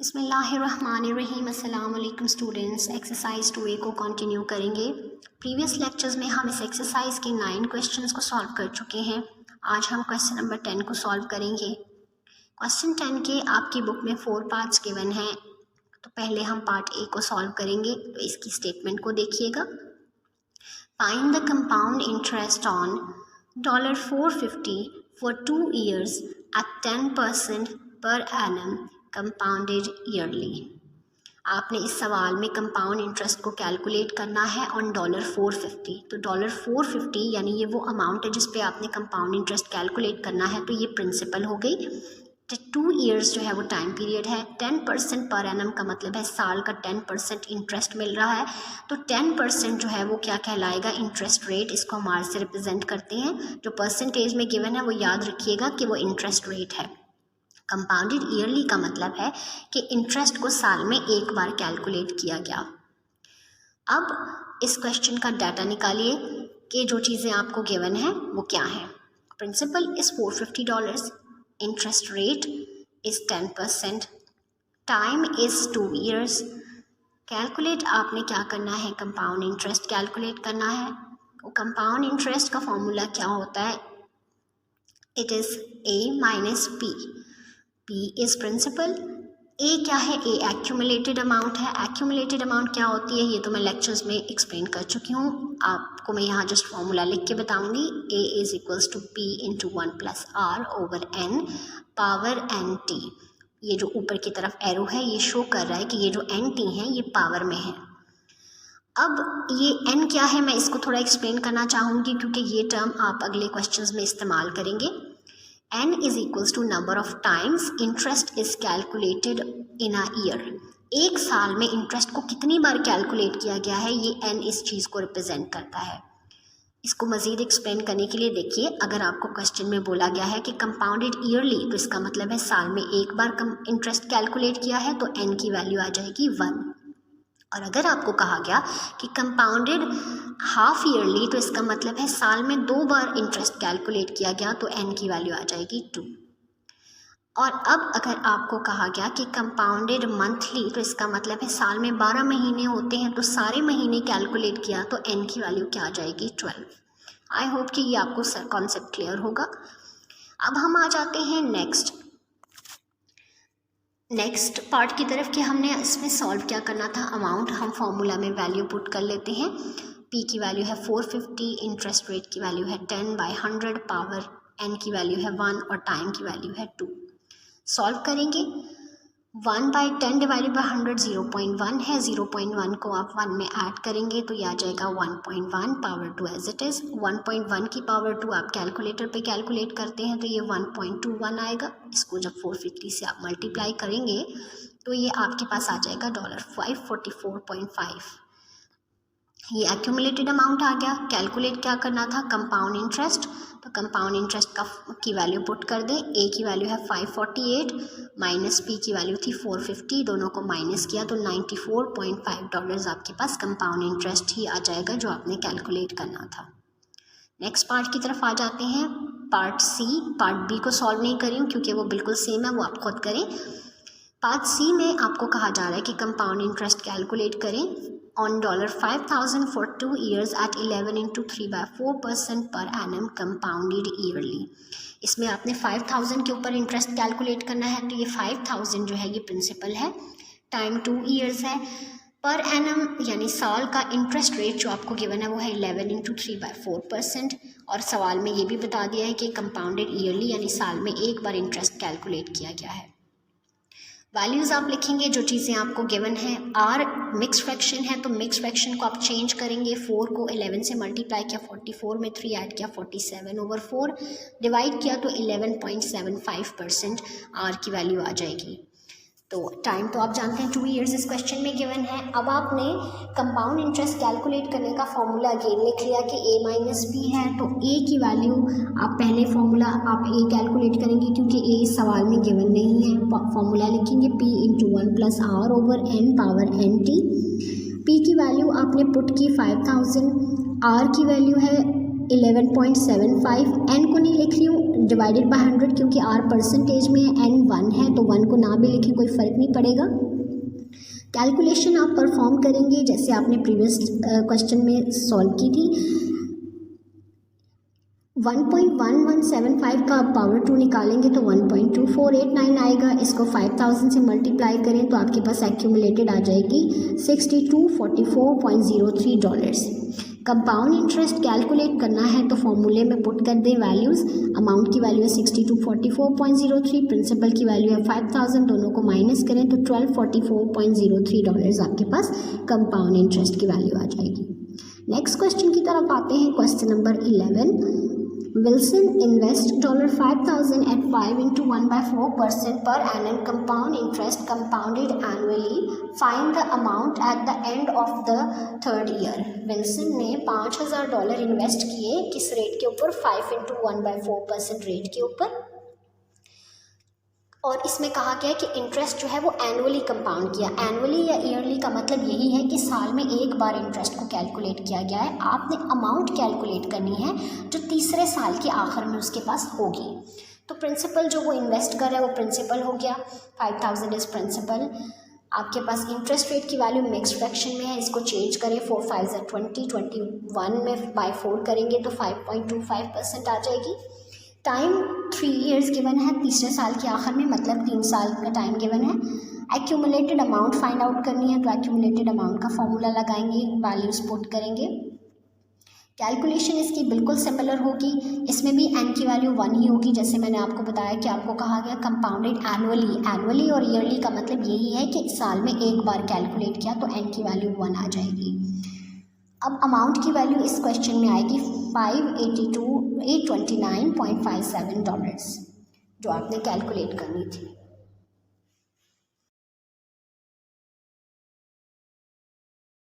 बिस्मिल्लाहिर्रहमानिर्रहीम। अस्सलाम वालेकुम स्टूडेंट्स। एक्सरसाइज 2A को कंटिन्यू करेंगे। प्रीवियस लेक्चर्स में हम इस एक्सरसाइज के 9 क्वेश्चंस को सॉल्व कर चुके हैं। आज हम क्वेश्चन नंबर 10 को सॉल्व करेंगे। क्वेश्चन 10 के आपकी बुक में 4 पार्ट्स गिवन हैं, तो पहले हम पार्ट ए को सॉल्व करेंगे। तो इसकी स्टेटमेंट को देखिएगा। Find the compound interest on $450 for 2 years at 10% per annum compounded yearly. आपने इस सवाल में कंपाउंड इंटरेस्ट को कैलकुलेट करना है ऑन $450। तो $450 यानी ये वो अमाउंट है जिस पे आपने कंपाउंड इंटरेस्ट कैलकुलेट करना है। तो ये प्रिंसिपल हो गई। 2 ईयर्स जो है वो टाइम पीरियड है। 10% पर एनम का मतलब है साल का 10% इंटरेस्ट मिल रहा है। तो 10% जो है वो क्या कहलाएगा? Interest rate. इसको हम आर से रिप्रेजेंट करते हैं। जो परसेंटेज में गिवन है वो याद रखिएगा कि वो इंटरेस्ट रेट है। कंपाउंडेड ईयरली का मतलब है कि इंटरेस्ट को साल में एक बार कैलकुलेट किया गया। अब इस क्वेश्चन का डाटा निकालिए कि जो चीज़ें आपको गिवन है वो क्या है। Principal is $450, interest rate is 10%, time is 2 years। Calculate आपने क्या करना है? कंपाउंड इंटरेस्ट कैलकुलेट करना है। कंपाउंड इंटरेस्ट का फॉर्मूला क्या होता है? It is A minus P। P is principal. A क्या है? A एक्यूमुलेटेड अमाउंट है। एक्यूमुलेटेड अमाउंट क्या होती है ये तो मैं लेक्चर्स में एक्सप्लेन कर चुकी हूँ। आपको मैं यहाँ जस्ट फॉर्मूला लिख के बताऊँगी। A is equals to P into 1 + R over N power NT। ये जो ऊपर की तरफ एरो है ये शो कर रहा है कि ये जो NT है ये पावर में है। अब ये N क्या है मैं इसको थोड़ा एक्सप्लेन करना चाहूँगी क्योंकि ये टर्म आप अगले क्वेश्चंस में इस्तेमाल करेंगे। N is equals to number of times interest is calculated in a year। एक साल में इंटरेस्ट को कितनी बार कैलकुलेट किया गया है ये N इस चीज़ को रिप्रेजेंट करता है। इसको मज़ीद एक्सप्लेन करने के लिए देखिए, अगर आपको क्वेश्चन में बोला गया है कि कंपाउंडेड ईयरली तो इसका मतलब है साल में एक बार इंटरेस्ट कैलकुलेट किया है तो N की वैल्यू आ जाएगी 1। और अगर आपको कहा गया कि कंपाउंडेड हाफ ईयरली तो इसका मतलब है साल में 2 बार इंटरेस्ट कैलकुलेट किया गया तो N की वैल्यू आ जाएगी 2। और अब अगर आपको कहा गया कि कंपाउंडेड मंथली तो इसका मतलब है साल में 12 महीने होते हैं तो सारे महीने कैलकुलेट किया तो N की वैल्यू क्या आ जाएगी? 12। आई होप कि ये आपको कॉन्सेप्ट क्लियर होगा। अब हम आ जाते हैं नेक्स्ट पार्ट की तरफ कि हमने इसमें सॉल्व क्या करना था। अमाउंट हम फॉर्मूला में वैल्यू पुट कर लेते हैं। P की वैल्यू है 450, इंटरेस्ट रेट की वैल्यू है 10/100, पावर N की वैल्यू है 1 और टाइम की वैल्यू है 2। सॉल्व करेंगे। 1/10 डिवाइडेड बाई 100 0.1 है। 0.1 को आप 1 में ऐड करेंगे तो यह आ जाएगा 1.1 पावर 2 एज इट इज़। 1.1 की पावर 2 आप कैलकुलेटर पे कैलकुलेट करते हैं तो ये 1.21 आएगा। इसको जब 450 से आप मल्टीप्लाई करेंगे तो ये आपके पास आ जाएगा $544.5। ये एक्यूमुलेटेड अमाउंट आ गया। कैलकुलेट क्या करना था? Compound interest. तो कंपाउंड इंटरेस्ट की वैल्यू पुट कर दें। A की वैल्यू है 548 माइनस P की वैल्यू थी 450, दोनों को माइनस किया तो $94.5 आपके पास कंपाउंड इंटरेस्ट ही आ जाएगा जो आपने कैलकुलेट करना था। नेक्स्ट पार्ट की तरफ आ जाते हैं। Part C। पार्ट B को सॉल्व नहीं करी हूँ क्योंकि वो बिल्कुल सेम है, वो आप खुद करें। पार्ट C में आपको कहा जा रहा है कि कंपाउंड इंटरेस्ट कैलकुलेट करें on $5,000 for 2 years at 11 into 3/4% per annum compounded yearly। इसमें आपने 5,000 के ऊपर इंटरेस्ट कैलकुलेट करना है तो ये 5,000 जो है ये प्रिंसिपल है। टाइम 2 years है। पर एनम यानी साल का इंटरेस्ट रेट जो आपको गिवन है वो है 11 into 3/4%। और सवाल में ये भी बता दिया है कि कंपाउंडेड ईयरली यानी साल में एक बार इंटरेस्ट कैलकुलेट किया गया है। वैल्यूज़ आप लिखेंगे जो चीज़ें आपको गिवन है। R मिक्स फ्रैक्शन है तो मिक्स फ्रैक्शन को आप चेंज करेंगे। 4 को 11 से मल्टीप्लाई किया, 44 में 3 ऐड किया, 47/4 डिवाइड किया तो 11.75% R की वैल्यू आ जाएगी। तो टाइम तो आप जानते हैं 2 years इस क्वेश्चन में गिवन है। अब आपने कंपाउंड इंटरेस्ट कैलकुलेट करने का फॉर्मूला अगेन लिख लिया कि A माइनस P है तो A की वैल्यू आप पहले फॉर्मूला आप A कैलकुलेट करेंगे क्योंकि A इस सवाल में गिवन नहीं है। फॉर्मूला लिखेंगे P into 1 + R over N power NT। P की वैल्यू आपने पुट की 5,000, R की वैल्यू है 11.75, n को नहीं लिख रही हूँ, डिवाइडेड बाय 100 क्योंकि r परसेंटेज में है, n 1 है तो 1 को ना भी लिखें कोई फ़र्क नहीं पड़ेगा। कैलकुलेशन आप परफॉर्म करेंगे जैसे आपने प्रीवियस क्वेश्चन में सॉल्व की थी। 1.1175 का पावर 2 निकालेंगे तो 1.2489 आएगा। इसको 5000 से मल्टीप्लाई करें तो आपके पास एक्यूमुलेटेड आ जाएगी $6244.03। कंपाउंड इंटरेस्ट कैलकुलेट करना है तो फॉर्मूले में पुट कर दें वैल्यूज़। अमाउंट की वैल्यू है 6244.03, प्रिंसिपल की वैल्यू है 5000, दोनों को माइनस करें तो $1244.03 आपके पास कंपाउंड इंटरेस्ट की वैल्यू आ जाएगी। नेक्स्ट क्वेश्चन की तरफ आते हैं। Question number 11, Wilson invest $5,000 at 5 into 1/4% per annum compound interest compounded annually. Find the amount at the end of the third year. Wilson ने $5,000 इन्वेस्ट किए किस रेट के ऊपर? 5 into 1/4% रेट के ऊपर, और इसमें कहा गया है कि इंटरेस्ट जो है वो एनुअली कंपाउंड किया। एनुअली या ईयरली का मतलब यही है कि साल में एक बार इंटरेस्ट को कैलकुलेट किया गया है। आपने अमाउंट कैलकुलेट करनी है जो तीसरे साल के आखिर में उसके पास होगी। तो प्रिंसिपल जो वो इन्वेस्ट कर रहा है वो प्रिंसिपल हो गया, 5000 इज़ प्रिंसिपल। आपके पास इंटरेस्ट रेट की वैल्यू मिक्स्ड फ्रैक्शन में है, इसको चेंज करें, 4 5 20, 21 में बाय 4 करेंगे तो 5.25% आ जाएगी। टाइम 3 इयर्स गिवन है, तीसरे साल के आखिर में, मतलब 3 साल का टाइम गिवन है। एक्यूमुलेटेड अमाउंट फाइंड आउट करनी है तो एक्यूमुलेटेड अमाउंट का फॉर्मूला लगाएंगे, वैल्यूज पुट करेंगे। कैलकुलेशन इसकी बिल्कुल सिमिलर होगी, इसमें भी n की वैल्यू 1 ही होगी। जैसे मैंने आपको बताया कि आपको कहा गया कंपाउंडेड एनुअली, एनुअली और ईयरली का मतलब यही है कि साल में एक बार कैलकुलेट किया तो n की वैल्यू 1 आ जाएगी। अब अमाउंट की वैल्यू इस क्वेश्चन में आएगी $529.57 जो आपने कैलकुलेट करनी थी।